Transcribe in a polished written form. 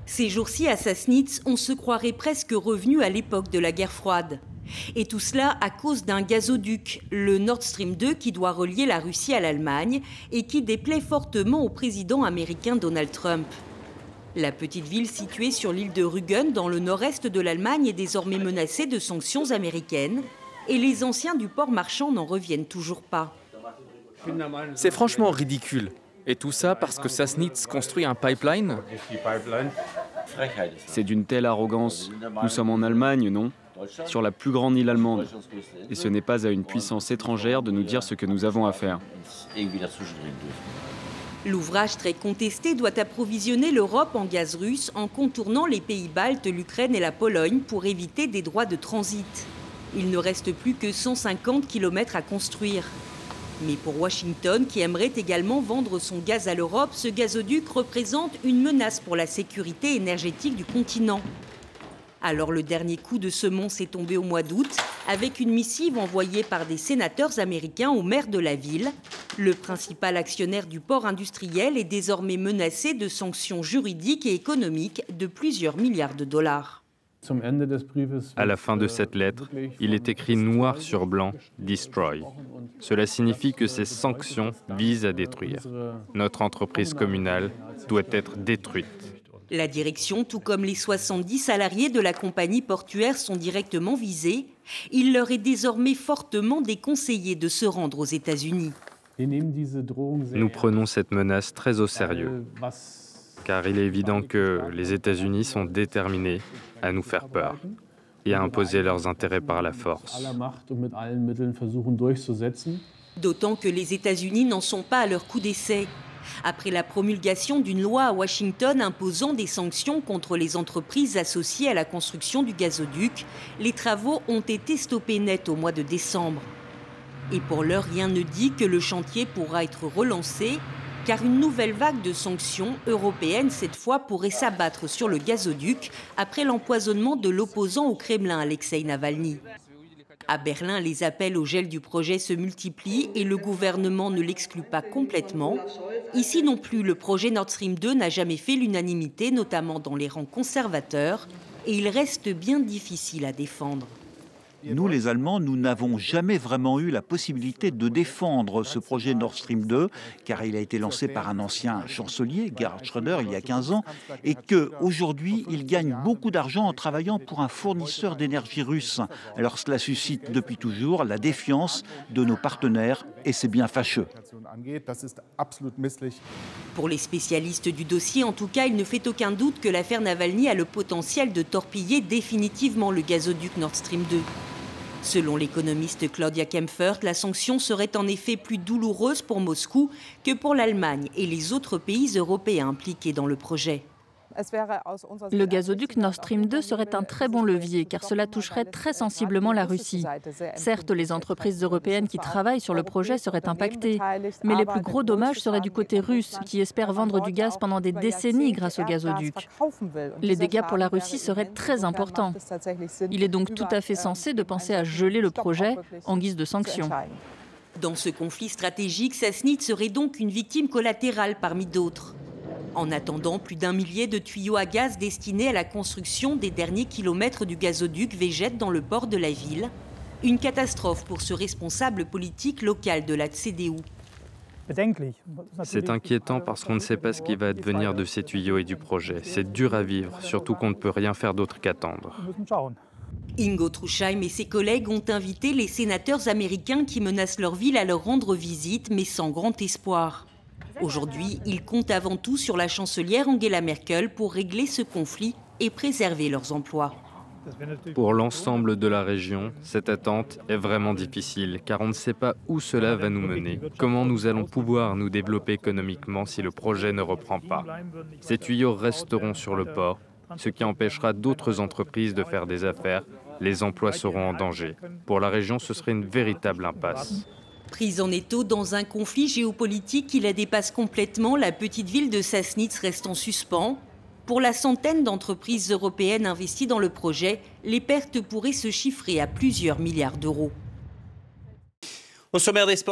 Ces jours-ci, à Sassnitz, on se croirait presque revenu à l'époque de la guerre froide. Et tout cela à cause d'un gazoduc, le Nord Stream 2, qui doit relier la Russie à l'Allemagne et qui déplaît fortement au président américain Donald Trump. La petite ville située sur l'île de Rügen, dans le nord-est de l'Allemagne, est désormais menacée de sanctions américaines. Et les anciens du port marchand n'en reviennent toujours pas. C'est franchement ridicule. Et tout ça parce que Sassnitz construit un pipeline? C'est d'une telle arrogance. Nous sommes en Allemagne, non? Sur la plus grande île allemande. Et ce n'est pas à une puissance étrangère de nous dire ce que nous avons à faire. L'ouvrage très contesté doit approvisionner l'Europe en gaz russe en contournant les pays baltes, l'Ukraine et la Pologne pour éviter des droits de transit. Il ne reste plus que 150 km à construire. Mais pour Washington, qui aimerait également vendre son gaz à l'Europe, ce gazoduc représente une menace pour la sécurité énergétique du continent. Alors le dernier coup de semonce est tombé au mois d'août, avec une missive envoyée par des sénateurs américains au maire de la ville. Le principal actionnaire du port industriel est désormais menacé de sanctions juridiques et économiques de plusieurs milliards de dollars. À la fin de cette lettre, il est écrit noir sur blanc « Destroy ». Cela signifie que ces sanctions visent à détruire. Notre entreprise communale doit être détruite. La direction, tout comme les 70 salariés de la compagnie portuaire, sont directement visés. Il leur est désormais fortement déconseillé de se rendre aux États-Unis. Nous prenons cette menace très au sérieux, car il est évident que les États-Unis sont déterminés à nous faire peur et à imposer leurs intérêts par la force. D'autant que les États-Unis n'en sont pas à leur coup d'essai. Après la promulgation d'une loi à Washington imposant des sanctions contre les entreprises associées à la construction du gazoduc, les travaux ont été stoppés net au mois de décembre. Et pour l'heure, rien ne dit que le chantier pourra être relancé, car une nouvelle vague de sanctions européennes, cette fois, pourrait s'abattre sur le gazoduc après l'empoisonnement de l'opposant au Kremlin, Alexei Navalny. À Berlin, les appels au gel du projet se multiplient et le gouvernement ne l'exclut pas complètement. Ici non plus, le projet Nord Stream 2 n'a jamais fait l'unanimité, notamment dans les rangs conservateurs, et il reste bien difficile à défendre. Nous, les Allemands, nous n'avons jamais vraiment eu la possibilité de défendre ce projet Nord Stream 2, car il a été lancé par un ancien chancelier, Gerhard Schröder, il y a 15 ans, et qu'aujourd'hui, il gagne beaucoup d'argent en travaillant pour un fournisseur d'énergie russe. Alors cela suscite depuis toujours la défiance de nos partenaires, et c'est bien fâcheux. Pour les spécialistes du dossier, en tout cas, il ne fait aucun doute que l'affaire Navalny a le potentiel de torpiller définitivement le gazoduc Nord Stream 2. Selon l'économiste Claudia Kempfert, la sanction serait en effet plus douloureuse pour Moscou que pour l'Allemagne et les autres pays européens impliqués dans le projet. Le gazoduc Nord Stream 2 serait un très bon levier car cela toucherait très sensiblement la Russie. Certes, les entreprises européennes qui travaillent sur le projet seraient impactées, mais les plus gros dommages seraient du côté russe qui espère vendre du gaz pendant des décennies grâce au gazoduc. Les dégâts pour la Russie seraient très importants. Il est donc tout à fait sensé de penser à geler le projet en guise de sanctions. Dans ce conflit stratégique, Sassnitz serait donc une victime collatérale parmi d'autres. En attendant, plus d'1 millier de tuyaux à gaz destinés à la construction des derniers kilomètres du gazoduc végètent dans le port de la ville. Une catastrophe pour ce responsable politique local de la CDU. C'est inquiétant parce qu'on ne sait pas ce qui va advenir de ces tuyaux et du projet. C'est dur à vivre, surtout qu'on ne peut rien faire d'autre qu'attendre. Ingo Truchheim et ses collègues ont invité les sénateurs américains qui menacent leur ville à leur rendre visite, mais sans grand espoir. Aujourd'hui, ils comptent avant tout sur la chancelière Angela Merkel pour régler ce conflit et préserver leurs emplois. Pour l'ensemble de la région, cette attente est vraiment difficile car on ne sait pas où cela va nous mener. Comment nous allons pouvoir nous développer économiquement si le projet ne reprend pas? Ces tuyaux resteront sur le port, ce qui empêchera d'autres entreprises de faire des affaires. Les emplois seront en danger. Pour la région, ce serait une véritable impasse. Prise en étau dans un conflit géopolitique qui la dépasse complètement, la petite ville de Sassnitz reste en suspens. Pour la centaine d'entreprises européennes investies dans le projet, les pertes pourraient se chiffrer à plusieurs milliards d'euros. Au sommaire des sports.